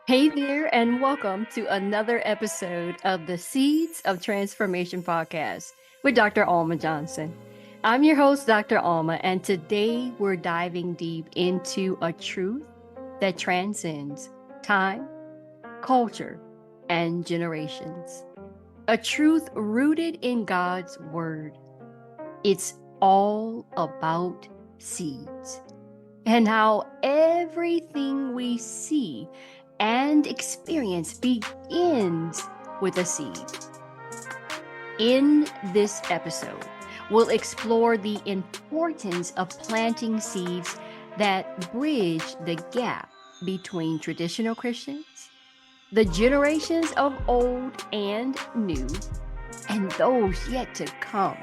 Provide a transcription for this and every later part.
Hey there, and welcome to another episode of the Seeds of Transformation podcast with Dr. Alma Johnson. I'm your host, Dr. Alma, and today we're diving deep into a truth that transcends time, culture, and generations. A truth rooted in God's Word. It's all about seeds and how everything we see and experience begins with a seed. In this episode, we'll explore the importance of planting seeds that bridge the gap between traditional Christians, the generations of old and new, and those yet to come.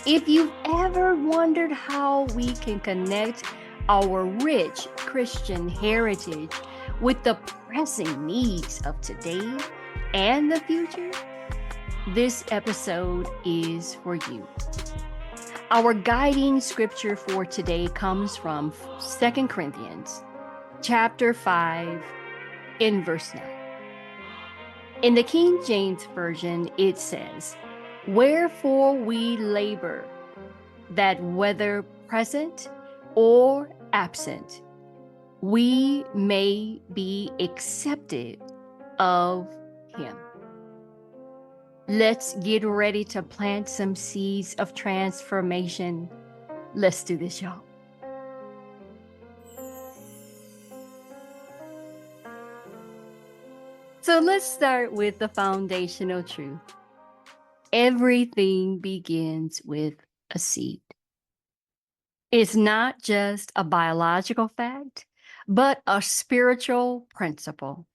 If you've ever wondered how we can connect our rich Christian heritage with the pressing needs of today and the future, this episode is for you. Our guiding scripture for today comes from 2 Corinthians chapter 5 in verse 9. In the King James Version, it says, "Wherefore we labor, that whether present or absent, we may be accepted of Him." Let's get ready to plant some seeds of transformation. Let's do this, y'all. So let's start with the foundational truth. Everything begins with a seed. It's not just a biological fact, but a spiritual principle.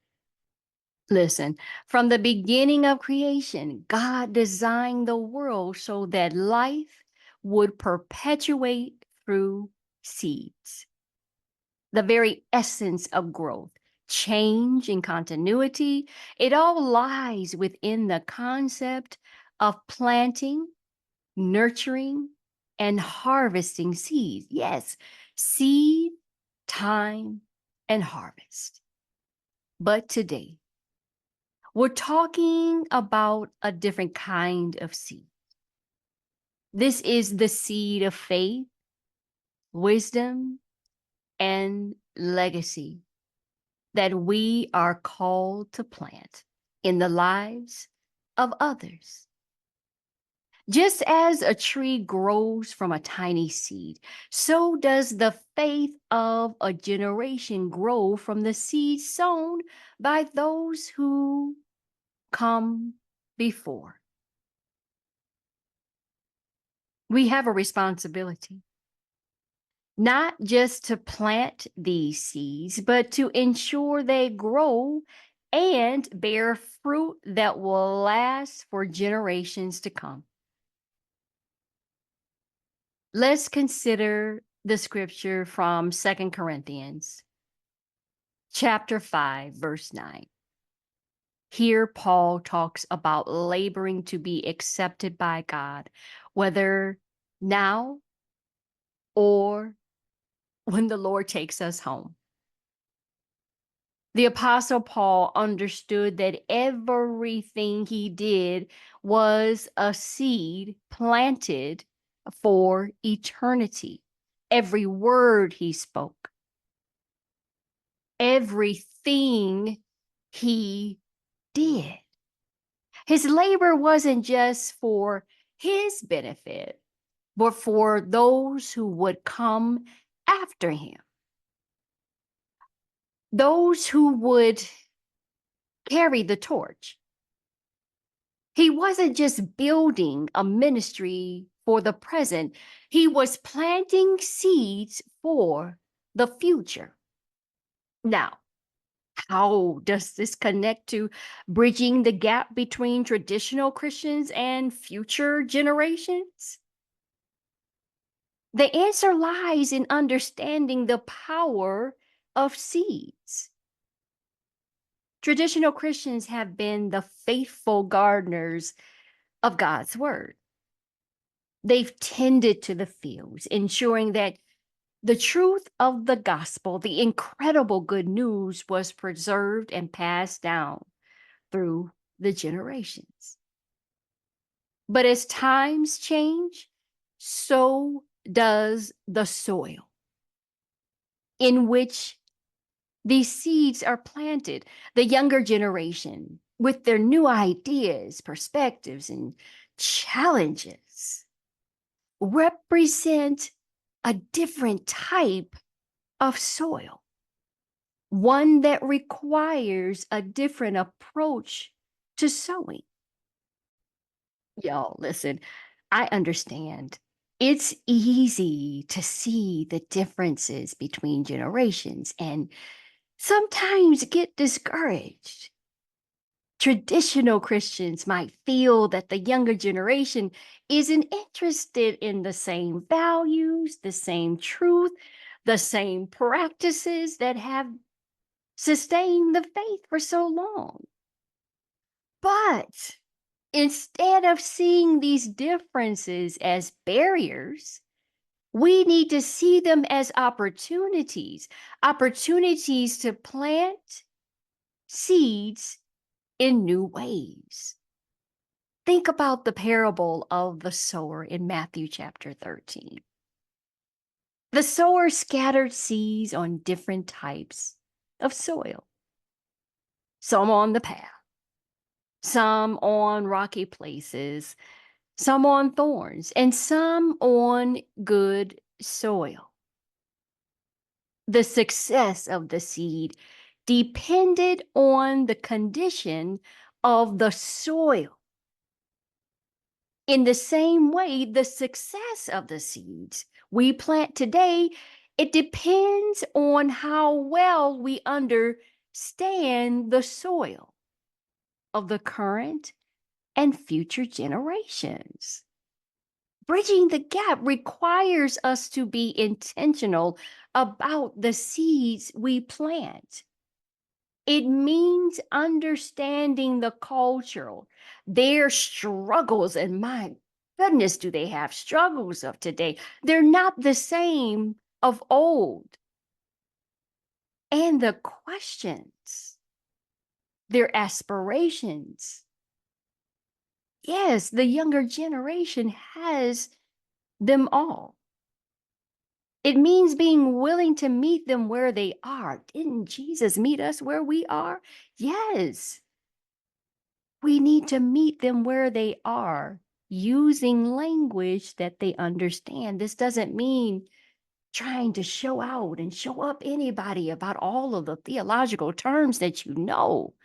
Listen, from the beginning of creation, God designed the world so that life would perpetuate through seeds. The very essence of growth, change, and continuity, it all lies within the concept of planting, nurturing, and harvesting seeds. Yes, seed, time, and harvest. But today, we're talking about a different kind of seed. This is the seed of faith, wisdom, and legacy that we are called to plant in the lives of others. Just as a tree grows from a tiny seed, so does the faith of a generation grow from the seed sown by those who come before. We have a responsibility, not just to plant these seeds, but to ensure they grow and bear fruit that will last for generations to come. Let's consider the scripture from 2 Corinthians chapter 5, verse 9. Here, Paul talks about laboring to be accepted by God, whether now or when the Lord takes us home. The Apostle Paul understood that everything he did was a seed planted for eternity. Every word he spoke, everything he did. His labor wasn't just for his benefit, but for those who would come after him, those who would carry the torch. He wasn't just building a ministry for the present, he was planting seeds for the future. Now, how does this connect to bridging the gap between traditional Christians and future generations? The answer lies in understanding the power of seeds. Traditional Christians have been the faithful gardeners of God's word. They've tended to the fields, ensuring that The truth of the gospel, the incredible good news, was preserved and passed down through the generations. But as times change, so does the soil in which these seeds are planted. The younger generation, with their new ideas, perspectives, and challenges, represent a different type of soil, one that requires a different approach to sowing. Y'all, listen, I understand. It's easy to see the differences between generations and sometimes get discouraged. Traditional Christians might feel that the younger generation isn't interested in the same values, the same truth, the same practices that have sustained the faith for so long. But instead of seeing these differences as barriers, we need to see them as opportunities, opportunities to plant seeds in new ways. Think about the parable of the sower in Matthew chapter 13. The sower scattered seeds on different types of soil, some on the path, some on rocky places, some on thorns, and some on good soil. The success of the seed depended on the condition of the soil. In the same way, the success of the seeds we plant today, it depends on how well we understand the soil of the current and future generations. Bridging the gap requires us to be intentional about the seeds we plant. It means understanding the cultural, their struggles, and my goodness, do they have struggles of today? They're not the same of old. And the questions, their aspirations. Yes, the younger generation has them all. It means being willing to meet them where they are. Didn't Jesus meet us where we are? Yes. We need to meet them where they are using language that they understand. This doesn't mean trying to show out and show up anybody about all of the theological terms that you know.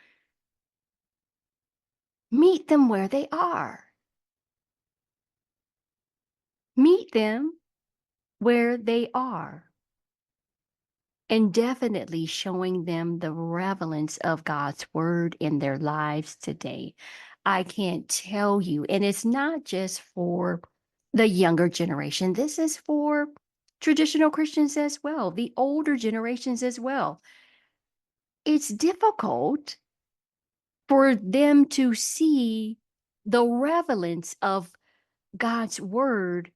Meet them where they are. Meet them where they are. And definitely showing them the relevance of God's word in their lives today. I can't tell you, and it's not just for the younger generation, this is for traditional Christians as well, the older generations as well. It's difficult for them to see the relevance of God's word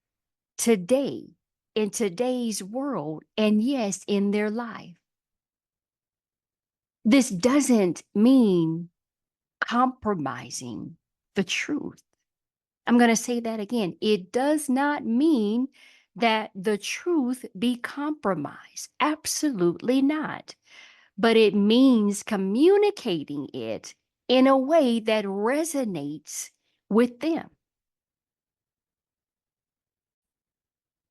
today, in today's world, and yes, in their life. This doesn't mean compromising the truth. I'm going to say that again. It does not mean that the truth be compromised. Absolutely not. But it means communicating it in a way that resonates with them.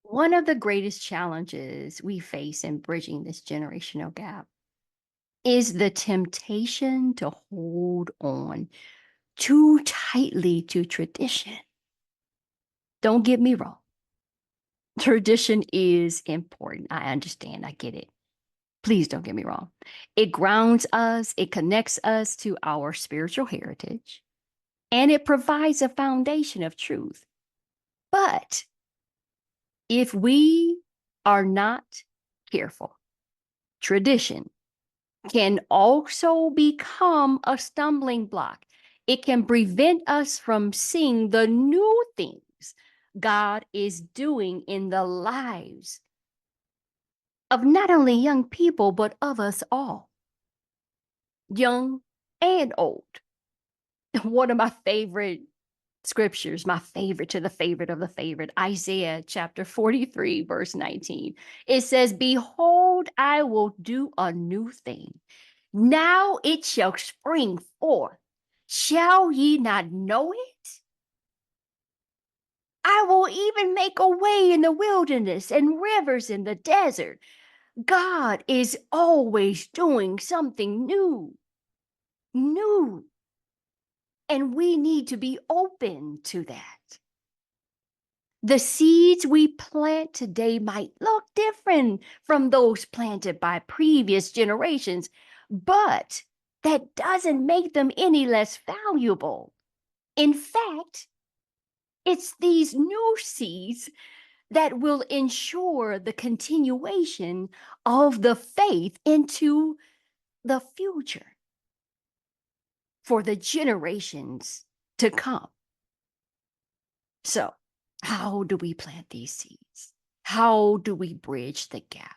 One of the greatest challenges we face in bridging this generational gap is the temptation to hold on too tightly to tradition. Don't get me wrong. Tradition is important. I understand. I get it. Please don't get me wrong. It grounds us, it connects us to our spiritual heritage, and it provides a foundation of truth. But if we are not careful, tradition can also become a stumbling block. It can prevent us from seeing the new things God is doing in the lives of not only young people, but of us all, young and old. One of my favorite scriptures, my favorite to the favorite of the favorite, Isaiah chapter 43, verse 19. It says, "Behold, I will do a new thing. Now it shall spring forth. Shall ye not know it? I will even make a way in the wilderness and rivers in the desert." God is always doing something new, new. And we need to be open to that. The seeds we plant today might look different from those planted by previous generations, but that doesn't make them any less valuable. In fact, it's these new seeds that will ensure the continuation of the faith into the future for the generations to come. So, how do we plant these seeds? How do we bridge the gap?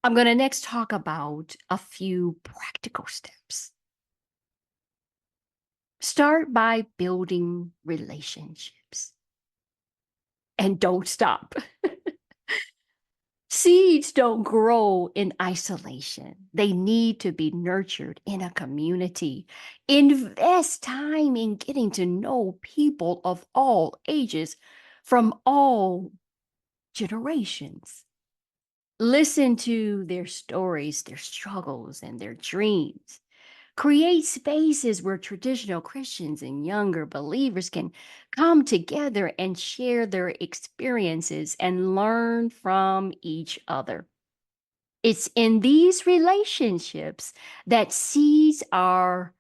I'm going to next talk about a few practical steps. Start by building relationships and don't stop. Seeds don't grow in isolation. They need to be nurtured in a community. Invest time in getting to know people of all ages from all generations. Listen to their stories, their struggles, and their dreams. Create spaces where traditional Christians and younger believers can come together and share their experiences and learn from each other. It's in these relationships that seeds are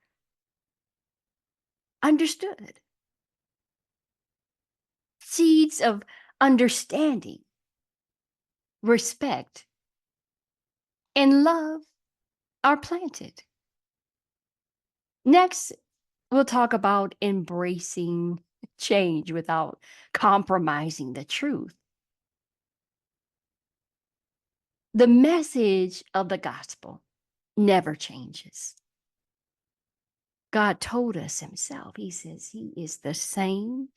understood, seeds of understanding, respect, and love are planted. Next, we'll talk about embracing change without compromising the truth. The message of the gospel never changes. God told us himself, he says he is the same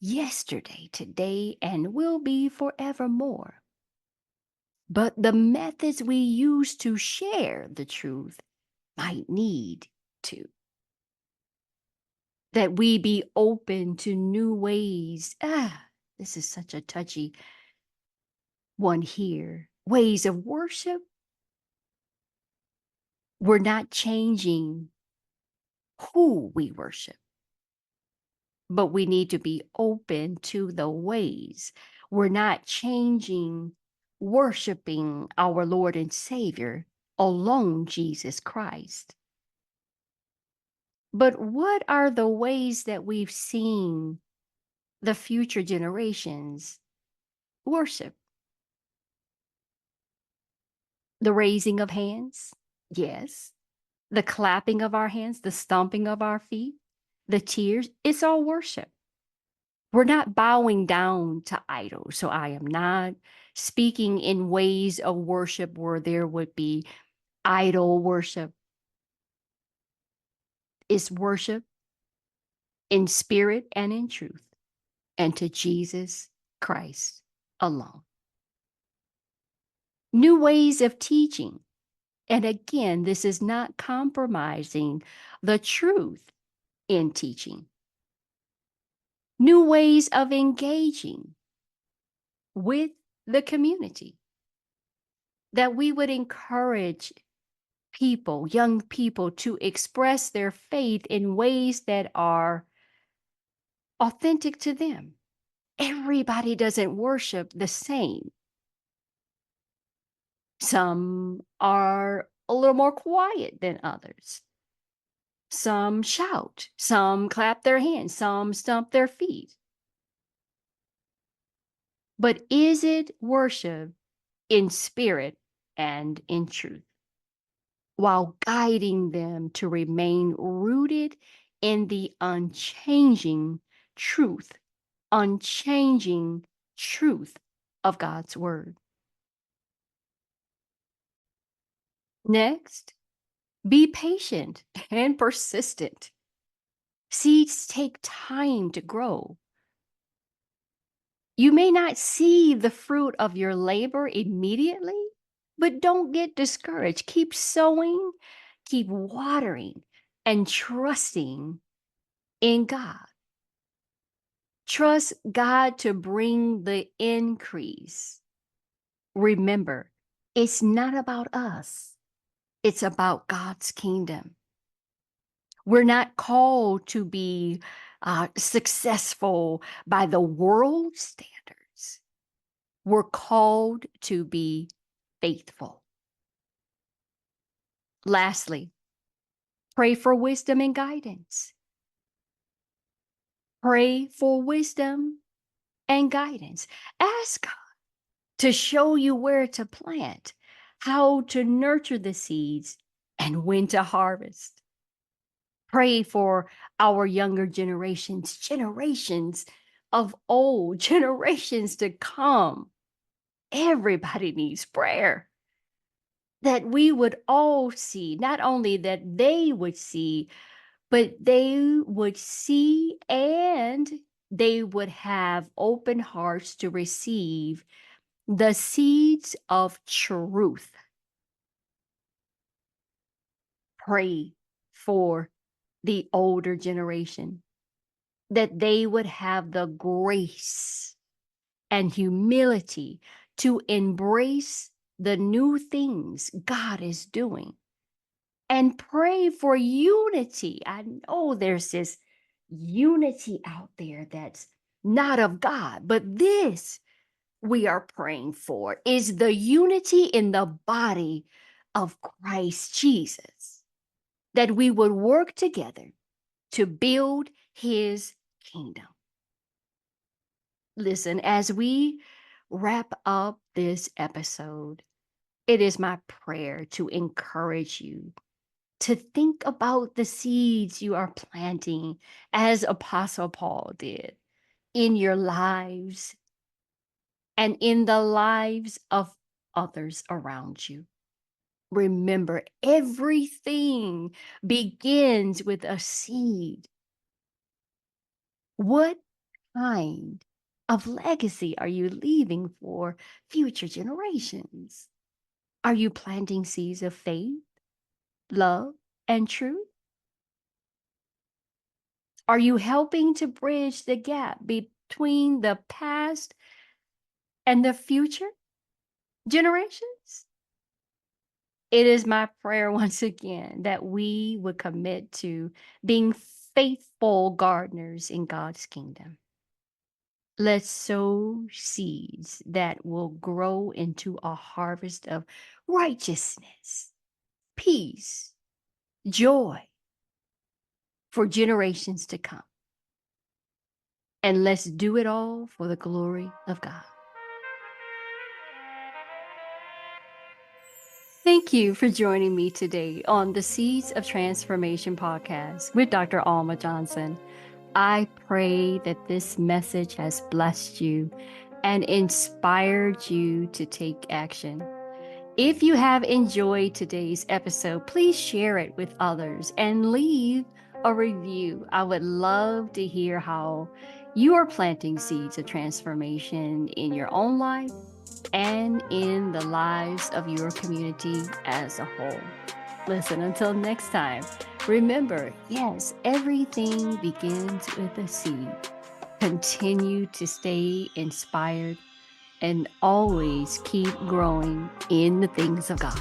yesterday, today, and will be forevermore. But the methods we use to share the truth might need to. That we be open to new ways. This is such a touchy one here. Ways of worship. We're not changing who we worship, but we need to be open to the ways. We're not changing worshiping our Lord and Savior alone, Jesus Christ. But what are the ways that we've seen the future generations worship? The raising of hands? Yes. The clapping of our hands, the stomping of our feet, the tears, it's all worship. We're not bowing down to idols. So I am not speaking in ways of worship where there would be idol worship. It's worship in spirit and in truth, and to Jesus Christ alone. New ways of teaching. And again, this is not compromising the truth in teaching. New ways of engaging with the community. That we would encourage people, young people, to express their faith in ways that are authentic to them. Everybody doesn't worship the same. Some are a little more quiet than others. Some shout, some clap their hands, some stomp their feet. But is it worship in spirit and in truth, while guiding them to remain rooted in the unchanging truth of God's word? Next, be patient and persistent. Seeds take time to grow. You may not see the fruit of your labor immediately, but don't get discouraged. Keep sowing, keep watering, and trusting in God. Trust God to bring the increase. Remember, it's not about us, it's about God's kingdom. We're not called to be successful by the world's standards. We're called to be faithful. Lastly, pray for wisdom and guidance. Pray for wisdom and guidance. Ask God to show you where to plant, how to nurture the seeds, and when to harvest. Pray for our younger generations of old, generations to come. Everybody needs prayer. That we would all see, not only that they would see, but they would see and they would have open hearts to receive the seeds of truth. Pray for the older generation that they would have the grace and humility to embrace the new things God is doing. And pray for unity. I know there's this unity out there that's not of God, but this we are praying for is the unity in the body of Christ Jesus, that we would work together to build his kingdom. Listen, as we wrap up this episode, it is my prayer to encourage you to think about the seeds you are planting as Apostle Paul did in your lives and in the lives of others around you. Remember, everything begins with a seed. What kind of legacy are you leaving for future generations? Are you planting seeds of faith, love, and truth? Are you helping to bridge the gap between the past and the future generations? It is my prayer once again that we would commit to being faithful gardeners in God's kingdom. Let's sow seeds that will grow into a harvest of righteousness, peace, joy for generations to come. And let's do it all for the glory of God. Thank you for joining me today on the Seeds of Transformation podcast with Dr. Allma Johnson. I pray that this message has blessed you and inspired you to take action. If you have enjoyed today's episode, please share it with others and leave a review. I would love to hear how you are planting seeds of transformation in your own life and in the lives of your community as a whole. Listen, until next time, remember, yes, everything begins with a seed. Continue to stay inspired and always keep growing in the things of God.